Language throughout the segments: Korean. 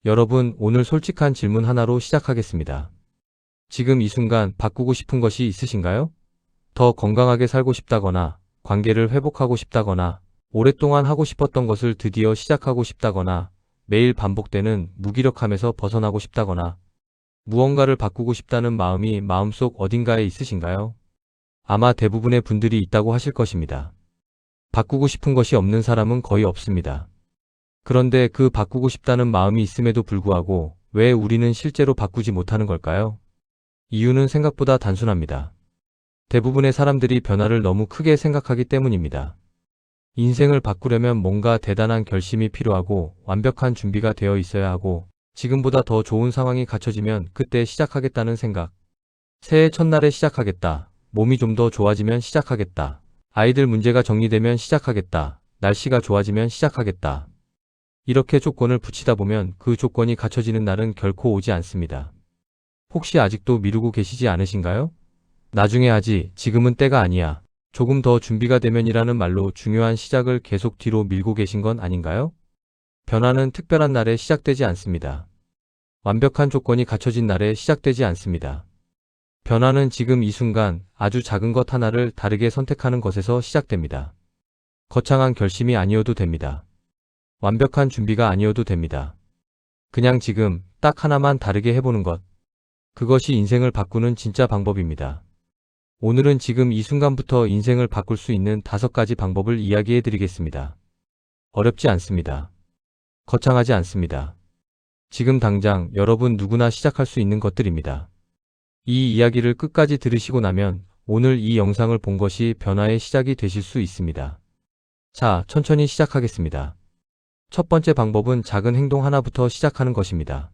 여러분, 오늘 솔직한 질문 하나로 시작하겠습니다. 지금 이 순간 바꾸고 싶은 것이 있으신가요? 더 건강하게 살고 싶다거나, 관계를 회복하고 싶다거나, 오랫동안 하고 싶었던 것을 드디어 시작하고 싶다거나, 매일 반복되는 무기력함에서 벗어나고 싶다거나, 무언가를 바꾸고 싶다는 마음이 마음속 어딘가에 있으신가요? 아마 대부분의 분들이 있다고 하실 것입니다. 바꾸고 싶은 것이 없는 사람은 거의 없습니다. 그런데 그 바꾸고 싶다는 마음이 있음에도 불구하고 왜 우리는 실제로 바꾸지 못하는 걸까요? 이유는 생각보다 단순합니다. 대부분의 사람들이 변화를 너무 크게 생각하기 때문입니다. 인생을 바꾸려면 뭔가 대단한 결심이 필요하고 완벽한 준비가 되어 있어야 하고 지금보다 더 좋은 상황이 갖춰지면 그때 시작하겠다는 생각. 새해 첫날에 시작하겠다. 몸이 좀 더 좋아지면 시작하겠다. 아이들 문제가 정리되면 시작하겠다. 날씨가 좋아지면 시작하겠다. 이렇게 조건을 붙이다 보면 그 조건이 갖춰지는 날은 결코 오지 않습니다. 혹시 아직도 미루고 계시지 않으신가요? 나중에 하지, 지금은 때가 아니야. 조금 더 준비가 되면이라는 말로 중요한 시작을 계속 뒤로 밀고 계신 건 아닌가요? 변화는 특별한 날에 시작되지 않습니다. 완벽한 조건이 갖춰진 날에 시작되지 않습니다. 변화는 지금 이 순간 아주 작은 것 하나를 다르게 선택하는 것에서 시작됩니다. 거창한 결심이 아니어도 됩니다. 완벽한 준비가 아니어도 됩니다. 그냥 지금 딱 하나만 다르게 해보는 것. 그것이 인생을 바꾸는 진짜 방법입니다. 오늘은 지금 이 순간부터 인생을 바꿀 수 있는 5가지 방법을 이야기해 드리겠습니다. 어렵지 않습니다. 거창하지 않습니다. 지금 당장 여러분 누구나 시작할 수 있는 것들입니다. 이 이야기를 끝까지 들으시고 나면 오늘 이 영상을 본 것이 변화의 시작이 되실 수 있습니다. 자, 천천히 시작하겠습니다. 첫 번째 방법은 작은 행동 하나부터 시작하는 것입니다.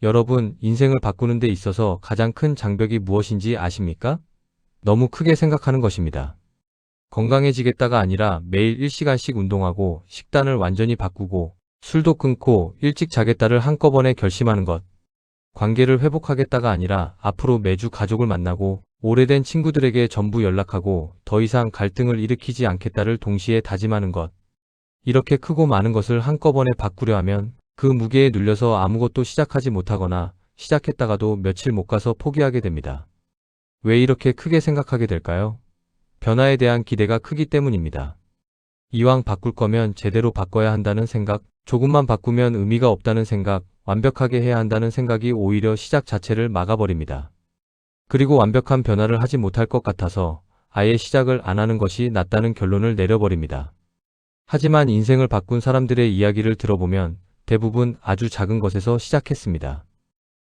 여러분, 인생을 바꾸는 데 있어서 가장 큰 장벽이 무엇인지 아십니까? 너무 크게 생각하는 것입니다. 건강해지겠다가 아니라 매일 1시간씩 운동하고 식단을 완전히 바꾸고 술도 끊고 일찍 자겠다를 한꺼번에 결심하는 것. 관계를 회복하겠다가 아니라 앞으로 매주 가족을 만나고 오래된 친구들에게 전부 연락하고 더 이상 갈등을 일으키지 않겠다를 동시에 다짐하는 것. 이렇게 크고 많은 것을 한꺼번에 바꾸려 하면 그 무게에 눌려서 아무것도 시작하지 못하거나 시작했다가도 며칠 못 가서 포기하게 됩니다. 왜 이렇게 크게 생각하게 될까요? 변화에 대한 기대가 크기 때문입니다. 이왕 바꿀 거면 제대로 바꿔야 한다는 생각, 조금만 바꾸면 의미가 없다는 생각, 완벽하게 해야 한다는 생각이 오히려 시작 자체를 막아버립니다. 그리고 완벽한 변화를 하지 못할 것 같아서 아예 시작을 안 하는 것이 낫다는 결론을 내려버립니다. 하지만 인생을 바꾼 사람들의 이야기를 들어보면 대부분 아주 작은 것에서 시작했습니다.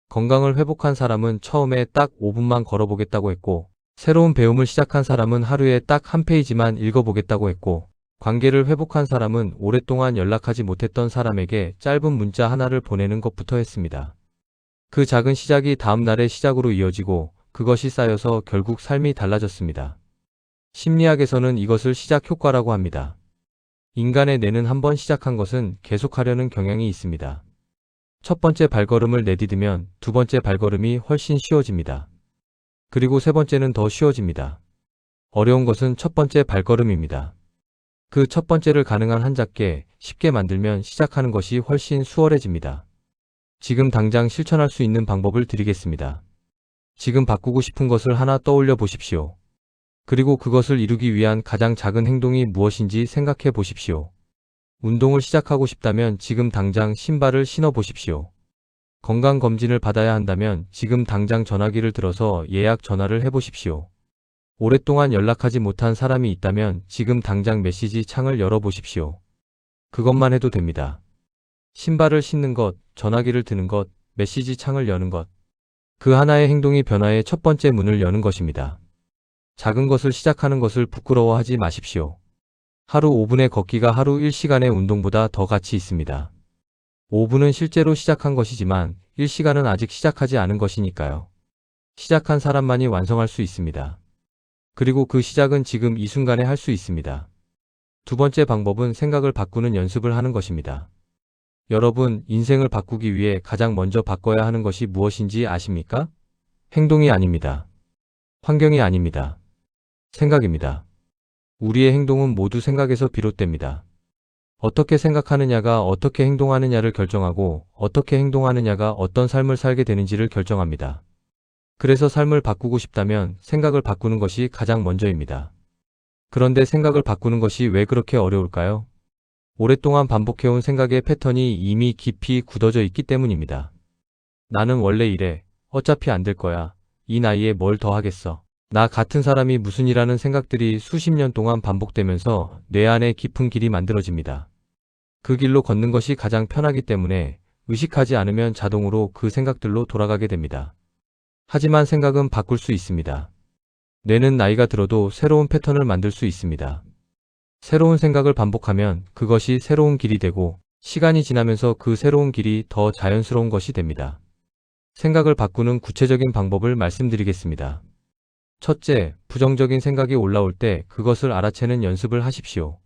건강을 회복한 사람은 처음에 딱 5분만 걸어보겠다고 했고, 새로운 배움을 시작한 사람은 하루에 딱 한 페이지만 읽어보겠다고 했고, 관계를 회복한 사람은 오랫동안 연락하지 못했던 사람에게 짧은 문자 하나를 보내는 것부터 했습니다. 그 작은 시작이 다음 날의 시작으로 이어지고 그것이 쌓여서 결국 삶이 달라졌습니다. 심리학에서는 이것을 시작 효과라고 합니다. 인간의 뇌는 한번 시작한 것은 계속하려는 경향이 있습니다. 첫 번째 발걸음을 내디디면 두 번째 발걸음이 훨씬 쉬워집니다. 그리고 세 번째는 더 쉬워집니다. 어려운 것은 첫 번째 발걸음입니다. 그 첫 번째를 가능한 한 작게 쉽게 만들면 시작하는 것이 훨씬 수월해집니다. 지금 당장 실천할 수 있는 방법을 드리겠습니다. 지금 바꾸고 싶은 것을 하나 떠올려 보십시오. 그리고 그것을 이루기 위한 가장 작은 행동이 무엇인지 생각해 보십시오. 운동을 시작하고 싶다면 지금 당장 신발을 신어 보십시오. 건강검진을 받아야 한다면 지금 당장 전화기를 들어서 예약 전화를 해 보십시오. 오랫동안 연락하지 못한 사람이 있다면 지금 당장 메시지 창을 열어 보십시오. 그것만 해도 됩니다. 신발을 신는 것, 전화기를 드는 것, 메시지 창을 여는 것. 그 하나의 행동이 변화의 첫 번째 문을 여는 것입니다. 작은 것을 시작하는 것을 부끄러워하지 마십시오. 하루 5분의 걷기가 하루 1시간의 운동보다 더 가치 있습니다. 5분은 실제로 시작한 것이지만 1시간은 아직 시작하지 않은 것이니까요. 시작한 사람만이 완성할 수 있습니다. 그리고 그 시작은 지금 이 순간에 할 수 있습니다. 두 번째 방법은 생각을 바꾸는 연습을 하는 것입니다. 여러분, 인생을 바꾸기 위해 가장 먼저 바꿔야 하는 것이 무엇인지 아십니까? 행동이 아닙니다. 환경이 아닙니다. 생각입니다. 우리의 행동은 모두 생각에서 비롯됩니다. 어떻게 생각하느냐가 어떻게 행동하느냐를 결정하고 어떻게 행동하느냐가 어떤 삶을 살게 되는지를 결정합니다. 그래서 삶을 바꾸고 싶다면 생각을 바꾸는 것이 가장 먼저입니다. 그런데 생각을 바꾸는 것이 왜 그렇게 어려울까요? 오랫동안 반복해온 생각의 패턴이 이미 깊이 굳어져 있기 때문입니다. 나는 원래 이래. 어차피 안 될 거야. 이 나이에 뭘 더 하겠어. 나 같은 사람이 무슨 일하는 생각들이 수십 년 동안 반복되면서 뇌 안에 깊은 길이 만들어집니다. 그 길로 걷는 것이 가장 편하기 때문에 의식하지 않으면 자동으로 그 생각들로 돌아가게 됩니다. 하지만 생각은 바꿀 수 있습니다. 뇌는 나이가 들어도 새로운 패턴을 만들 수 있습니다. 새로운 생각을 반복하면 그것이 새로운 길이 되고 시간이 지나면서 그 새로운 길이 더 자연스러운 것이 됩니다. 생각을 바꾸는 구체적인 방법을 말씀드리겠습니다. 첫째, 부정적인 생각이 올라올 때 그것을 알아채는 연습을 하십시오.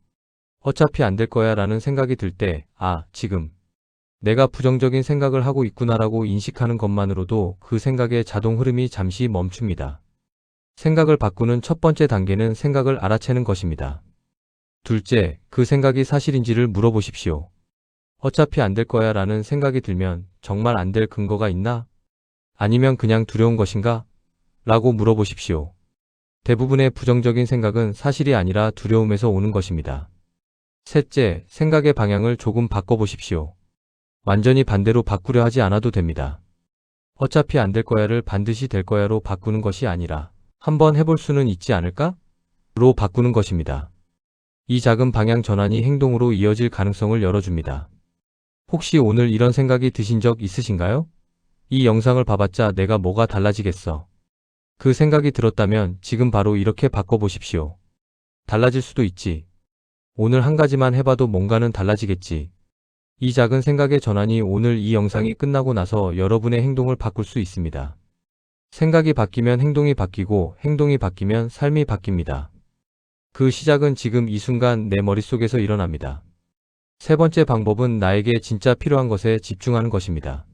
어차피 안 될 거야 라는 생각이 들 때, 지금 내가 부정적인 생각을 하고 있구나라고 인식하는 것만으로도 그 생각의 자동 흐름이 잠시 멈춥니다. 생각을 바꾸는 첫 번째 단계는 생각을 알아채는 것입니다. 둘째, 그 생각이 사실인지를 물어보십시오. 어차피 안 될 거야 라는 생각이 들면 정말 안 될 근거가 있나? 아니면 그냥 두려운 것인가? 라고 물어보십시오. 대부분의 부정적인 생각은 사실이 아니라 두려움에서 오는 것입니다. 셋째, 생각의 방향을 조금 바꿔보십시오. 완전히 반대로 바꾸려 하지 않아도 됩니다. 어차피 안 될 거야를 반드시 될 거야로 바꾸는 것이 아니라 한번 해볼 수는 있지 않을까? 로 바꾸는 것입니다. 이 작은 방향 전환이 행동으로 이어질 가능성을 열어줍니다. 혹시 오늘 이런 생각이 드신 적 있으신가요? 이 영상을 봐봤자 내가 뭐가 달라지겠어. 그 생각이 들었다면 지금 바로 이렇게 바꿔보십시오. 달라질 수도 있지. 오늘 한 가지만 해봐도 뭔가는 달라지겠지. 이 작은 생각의 전환이 오늘 이 영상이 끝나고 나서 여러분의 행동을 바꿀 수 있습니다. 생각이 바뀌면 행동이 바뀌고 행동이 바뀌면 삶이 바뀝니다. 그 시작은 지금 이 순간 내 머릿속에서 일어납니다. 세 번째 방법은 나에게 진짜 필요한 것에 집중하는 것입니다.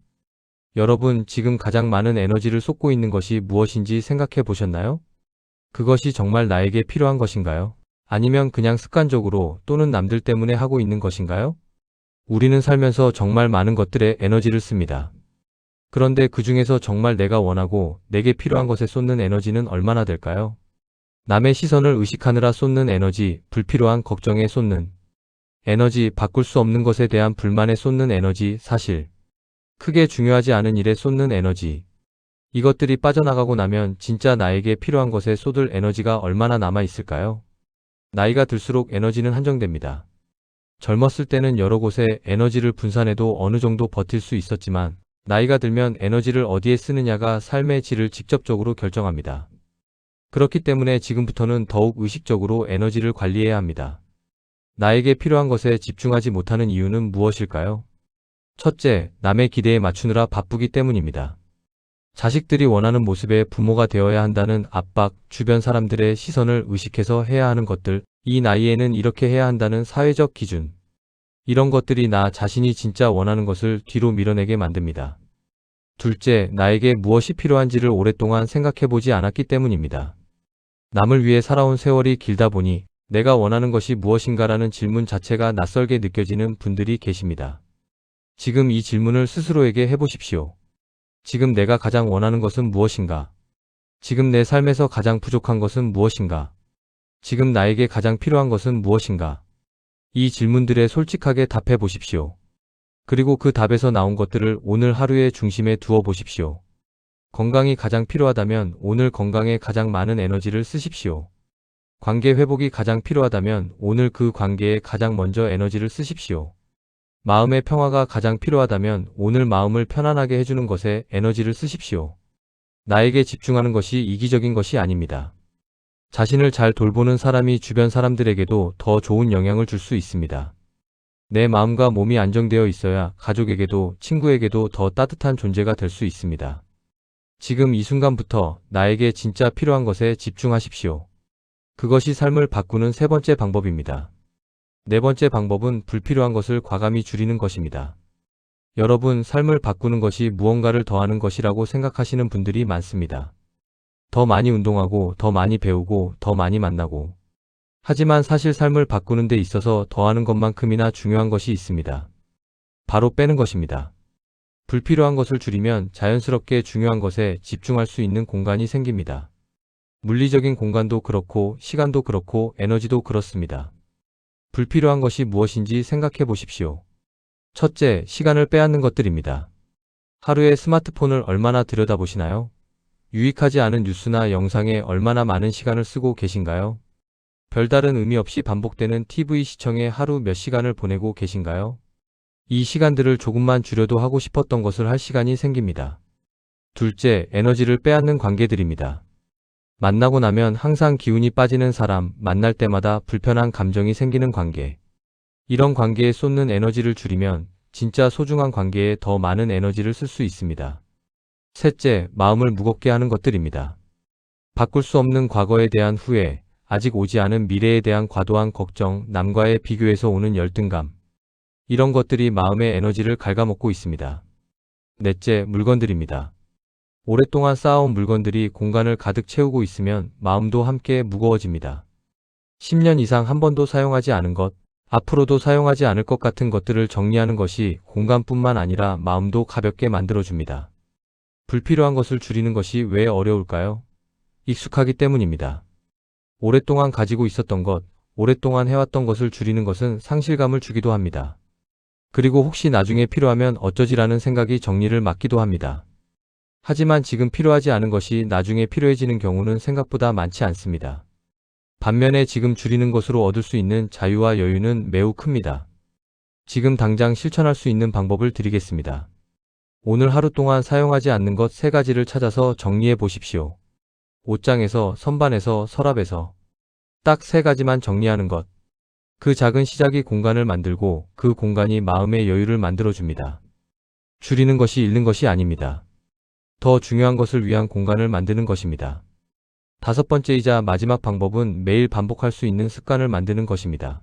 여러분, 지금 가장 많은 에너지를 쏟고 있는 것이 무엇인지 생각해 보셨나요? 그것이 정말 나에게 필요한 것인가요? 아니면 그냥 습관적으로 또는 남들 때문에 하고 있는 것인가요? 우리는 살면서 정말 많은 것들에 에너지를 씁니다. 그런데 그 중에서 정말 내가 원하고 내게 필요한 것에 쏟는 에너지는 얼마나 될까요? 남의 시선을 의식하느라 쏟는 에너지, 불필요한 걱정에 쏟는 에너지, 바꿀 수 없는 것에 대한 불만에 쏟는 에너지, 사실 크게 중요하지 않은 일에 쏟는 에너지. 이것들이 빠져나가고 나면 진짜 나에게 필요한 것에 쏟을 에너지가 얼마나 남아 있을까요? 나이가 들수록 에너지는 한정됩니다. 젊었을 때는 여러 곳에 에너지를 분산해도 어느 정도 버틸 수 있었지만 나이가 들면 에너지를 어디에 쓰느냐가 삶의 질을 직접적으로 결정합니다. 그렇기 때문에 지금부터는 더욱 의식적으로 에너지를 관리해야 합니다. 나에게 필요한 것에 집중하지 못하는 이유는 무엇일까요? 첫째, 남의 기대에 맞추느라 바쁘기 때문입니다. 자식들이 원하는 모습의 부모가 되어야 한다는 압박, 주변 사람들의 시선을 의식해서 해야 하는 것들, 이 나이에는 이렇게 해야 한다는 사회적 기준. 이런 것들이 나 자신이 진짜 원하는 것을 뒤로 밀어내게 만듭니다. 둘째, 나에게 무엇이 필요한지를 오랫동안 생각해보지 않았기 때문입니다. 남을 위해 살아온 세월이 길다 보니 내가 원하는 것이 무엇인가라는 질문 자체가 낯설게 느껴지는 분들이 계십니다. 지금 이 질문을 스스로에게 해보십시오. 지금 내가 가장 원하는 것은 무엇인가? 지금 내 삶에서 가장 부족한 것은 무엇인가? 지금 나에게 가장 필요한 것은 무엇인가? 이 질문들에 솔직하게 답해 보십시오. 그리고 그 답에서 나온 것들을 오늘 하루의 중심에 두어 보십시오. 건강이 가장 필요하다면 오늘 건강에 가장 많은 에너지를 쓰십시오. 관계 회복이 가장 필요하다면 오늘 그 관계에 가장 먼저 에너지를 쓰십시오. 마음의 평화가 가장 필요하다면 오늘 마음을 편안하게 해주는 것에 에너지를 쓰십시오. 나에게 집중하는 것이 이기적인 것이 아닙니다. 자신을 잘 돌보는 사람이 주변 사람들에게도 더 좋은 영향을 줄 수 있습니다. 내 마음과 몸이 안정되어 있어야 가족에게도 친구에게도 더 따뜻한 존재가 될 수 있습니다. 지금 이 순간부터 나에게 진짜 필요한 것에 집중하십시오. 그것이 삶을 바꾸는 세 번째 방법입니다. 네 번째 방법은 불필요한 것을 과감히 줄이는 것입니다. 여러분, 삶을 바꾸는 것이 무언가를 더하는 것이라고 생각하시는 분들이 많습니다. 더 많이 운동하고, 더 많이 배우고, 더 많이 만나고. 하지만 사실 삶을 바꾸는 데 있어서 더하는 것만큼이나 중요한 것이 있습니다. 바로 빼는 것입니다. 불필요한 것을 줄이면 자연스럽게 중요한 것에 집중할 수 있는 공간이 생깁니다. 물리적인 공간도 그렇고 시간도 그렇고 에너지도 그렇습니다. 불필요한 것이 무엇인지 생각해 보십시오. 첫째, 시간을 빼앗는 것들입니다. 하루에 스마트폰을 얼마나 들여다보시나요? 유익하지 않은 뉴스나 영상에 얼마나 많은 시간을 쓰고 계신가요? 별다른 의미 없이 반복되는 TV 시청에 하루 몇 시간을 보내고 계신가요? 이 시간들을 조금만 줄여도 하고 싶었던 것을 할 시간이 생깁니다. 둘째, 에너지를 빼앗는 관계들입니다. 만나고 나면 항상 기운이 빠지는 사람, 만날 때마다 불편한 감정이 생기는 관계. 이런 관계에 쏟는 에너지를 줄이면 진짜 소중한 관계에 더 많은 에너지를 쓸 수 있습니다. 셋째, 마음을 무겁게 하는 것들입니다. 바꿀 수 없는 과거에 대한 후회, 아직 오지 않은 미래에 대한 과도한 걱정, 남과의 비교에서 오는 열등감. 이런 것들이 마음의 에너지를 갉아먹고 있습니다. 넷째, 물건들입니다. 오랫동안 쌓아온 물건들이 공간을 가득 채우고 있으면 마음도 함께 무거워집니다. 10년 이상 한 번도 사용하지 않은 것, 앞으로도 사용하지 않을 것 같은 것들을 정리하는 것이 공간뿐만 아니라 마음도 가볍게 만들어줍니다. 불필요한 것을 줄이는 것이 왜 어려울까요? 익숙하기 때문입니다. 오랫동안 가지고 있었던 것, 오랫동안 해왔던 것을 줄이는 것은 상실감을 주기도 합니다. 그리고 혹시 나중에 필요하면 어쩌지라는 생각이 정리를 막기도 합니다. 하지만 지금 필요하지 않은 것이 나중에 필요해지는 경우는 생각보다 많지 않습니다. 반면에 지금 줄이는 것으로 얻을 수 있는 자유와 여유는 매우 큽니다. 지금 당장 실천할 수 있는 방법을 드리겠습니다. 오늘 하루 동안 사용하지 않는 것 3가지를 찾아서 정리해 보십시오. 옷장에서, 선반에서, 서랍에서 딱 3가지만 정리하는 것. 그 작은 시작이 공간을 만들고 그 공간이 마음의 여유를 만들어줍니다. 줄이는 것이 잃는 것이 아닙니다. 더 중요한 것을 위한 공간을 만드는 것입니다. 5번째이자 마지막 방법은 매일 반복할 수 있는 습관을 만드는 것입니다.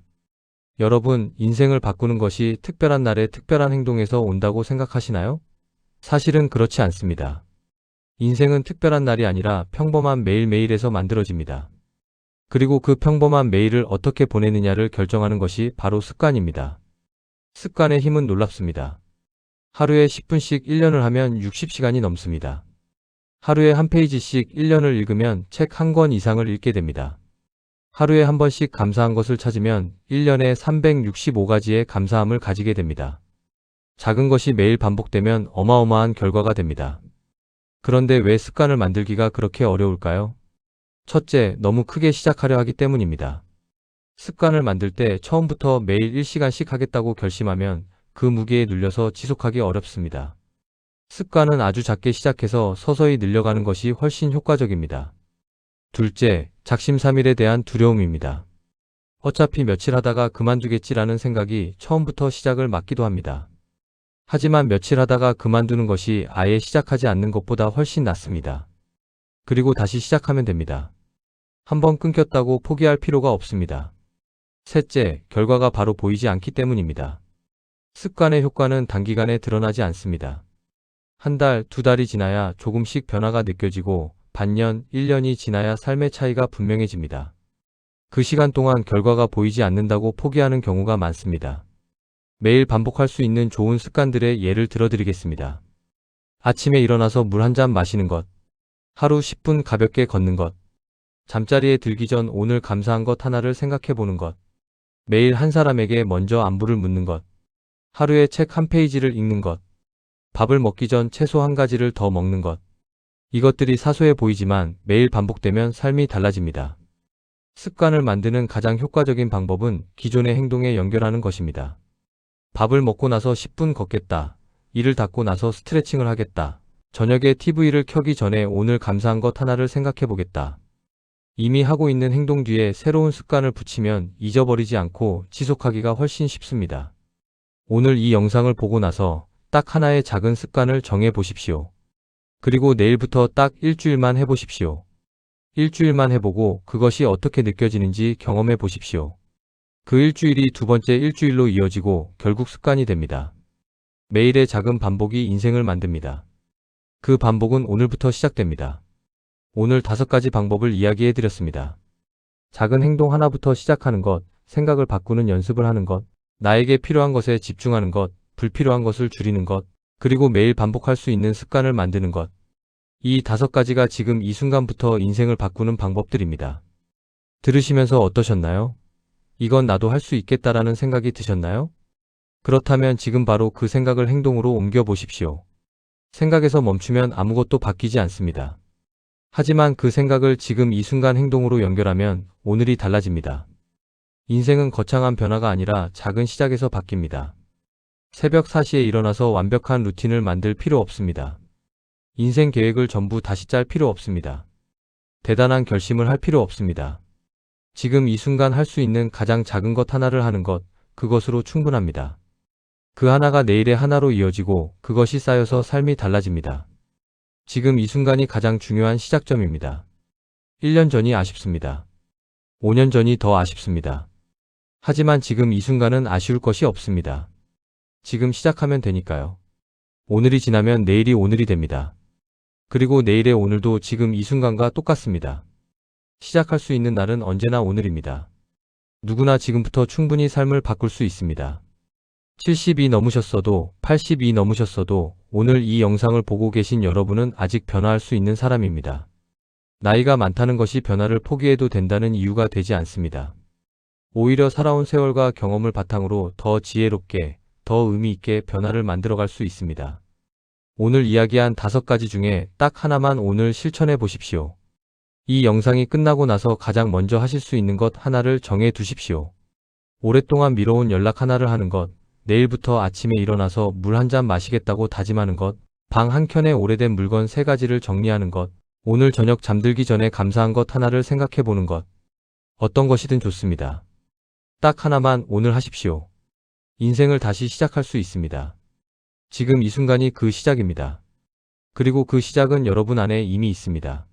여러분, 인생을 바꾸는 것이 특별한 날에 특별한 행동에서 온다고 생각하시나요? 사실은 그렇지 않습니다. 인생은 특별한 날이 아니라 평범한 매일매일에서 만들어집니다. 그리고 그 평범한 매일을 어떻게 보내느냐를 결정하는 것이 바로 습관입니다. 습관의 힘은 놀랍습니다. 하루에 10분씩 1년을 하면 60시간이 넘습니다. 하루에 한 페이지씩 1년을 읽으면 책 한 권 이상을 읽게 됩니다. 하루에 한 번씩 감사한 것을 찾으면 1년에 365가지의 감사함을 가지게 됩니다. 작은 것이 매일 반복되면 어마어마한 결과가 됩니다. 그런데 왜 습관을 만들기가 그렇게 어려울까요? 첫째, 너무 크게 시작하려 하기 때문입니다. 습관을 만들 때 처음부터 매일 1시간씩 하겠다고 결심하면 그 무게에 눌려서 지속하기 어렵습니다. 습관은 아주 작게 시작해서 서서히 늘려가는 것이 훨씬 효과적입니다. 둘째, 작심삼일에 대한 두려움입니다. 어차피 며칠 하다가 그만두겠지라는 생각이 처음부터 시작을 막기도 합니다. 하지만 며칠 하다가 그만두는 것이 아예 시작하지 않는 것보다 훨씬 낫습니다. 그리고 다시 시작하면 됩니다. 한번 끊겼다고 포기할 필요가 없습니다. 셋째, 결과가 바로 보이지 않기 때문입니다. 습관의 효과는 단기간에 드러나지 않습니다. 한 달, 2달이 지나야 조금씩 변화가 느껴지고 반년, 1년이 지나야 삶의 차이가 분명해집니다. 그 시간 동안 결과가 보이지 않는다고 포기하는 경우가 많습니다. 매일 반복할 수 있는 좋은 습관들의 예를 들어드리겠습니다. 아침에 일어나서 물 한 잔 마시는 것, 하루 10분 가볍게 걷는 것, 잠자리에 들기 전 오늘 감사한 것 하나를 생각해 보는 것, 매일 한 사람에게 먼저 안부를 묻는 것, 하루에 책 한 페이지를 읽는 것, 밥을 먹기 전 채소 한 가지를 더 먹는 것. 이것들이 사소해 보이지만 매일 반복되면 삶이 달라집니다. 습관을 만드는 가장 효과적인 방법은 기존의 행동에 연결하는 것입니다. 밥을 먹고 나서 10분 걷겠다. 이를 닦고 나서 스트레칭을 하겠다. 저녁에 TV를 켜기 전에 오늘 감사한 것 하나를 생각해 보겠다. 이미 하고 있는 행동 뒤에 새로운 습관을 붙이면 잊어버리지 않고 지속하기가 훨씬 쉽습니다. 오늘 이 영상을 보고 나서 딱 하나의 작은 습관을 정해 보십시오. 그리고 내일부터 딱 일주일만 해보십시오. 일주일만 해보고 그것이 어떻게 느껴지는지 경험해 보십시오. 그 일주일이 2번째 일주일로 이어지고 결국 습관이 됩니다. 매일의 작은 반복이 인생을 만듭니다. 그 반복은 오늘부터 시작됩니다. 오늘 5가지 방법을 이야기해 드렸습니다. 작은 행동 하나부터 시작하는 것, 생각을 바꾸는 연습을 하는 것, 나에게 필요한 것에 집중하는 것, 불필요한 것을 줄이는 것, 그리고 매일 반복할 수 있는 습관을 만드는 것. 이 5가지가 지금 이 순간부터 인생을 바꾸는 방법들입니다. 들으시면서 어떠셨나요? 이건 나도 할 수 있겠다라는 생각이 드셨나요? 그렇다면 지금 바로 그 생각을 행동으로 옮겨 보십시오. 생각에서 멈추면 아무것도 바뀌지 않습니다. 하지만 그 생각을 지금 이 순간 행동으로 연결하면 오늘이 달라집니다. 인생은 거창한 변화가 아니라 작은 시작에서 바뀝니다. 새벽 4시에 일어나서 완벽한 루틴을 만들 필요 없습니다. 인생 계획을 전부 다시 짤 필요 없습니다. 대단한 결심을 할 필요 없습니다. 지금 이 순간 할 수 있는 가장 작은 것 하나를 하는 것, 그것으로 충분합니다. 그 하나가 내일의 하나로 이어지고 그것이 쌓여서 삶이 달라집니다. 지금 이 순간이 가장 중요한 시작점입니다. 1년 전이 아쉽습니다. 5년 전이 더 아쉽습니다. 하지만 지금 이 순간은 아쉬울 것이 없습니다. 지금 시작하면 되니까요. 오늘이 지나면 내일이 오늘이 됩니다. 그리고 내일의 오늘도 지금 이 순간과 똑같습니다. 시작할 수 있는 날은 언제나 오늘입니다. 누구나 지금부터 충분히 삶을 바꿀 수 있습니다. 70이 넘으셨어도 80이 넘으셨어도 오늘 이 영상을 보고 계신 여러분은 아직 변화할 수 있는 사람입니다. 나이가 많다는 것이 변화를 포기해도 된다는 이유가 되지 않습니다. 오히려 살아온 세월과 경험을 바탕으로 더 지혜롭게, 더 의미 있게 변화를 만들어갈 수 있습니다. 오늘 이야기한 5가지 중에 딱 하나만 오늘 실천해 보십시오. 이 영상이 끝나고 나서 가장 먼저 하실 수 있는 것 하나를 정해 두십시오. 오랫동안 미뤄온 연락 하나를 하는 것, 내일부터 아침에 일어나서 물 한 잔 마시겠다고 다짐하는 것, 방 한켠에 오래된 물건 3가지를 정리하는 것, 오늘 저녁 잠들기 전에 감사한 것 하나를 생각해 보는 것. 어떤 것이든 좋습니다. 딱 하나만 오늘 하십시오. 인생을 다시 시작할 수 있습니다. 지금 이 순간이 그 시작입니다. 그리고 그 시작은 여러분 안에 이미 있습니다.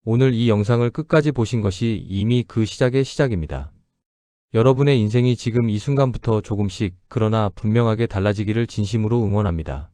오늘 이 영상을 끝까지 보신 것이 이미 그 시작의 시작입니다. 여러분의 인생이 지금 이 순간부터 조금씩 그러나 분명하게 달라지기를 진심으로 응원합니다.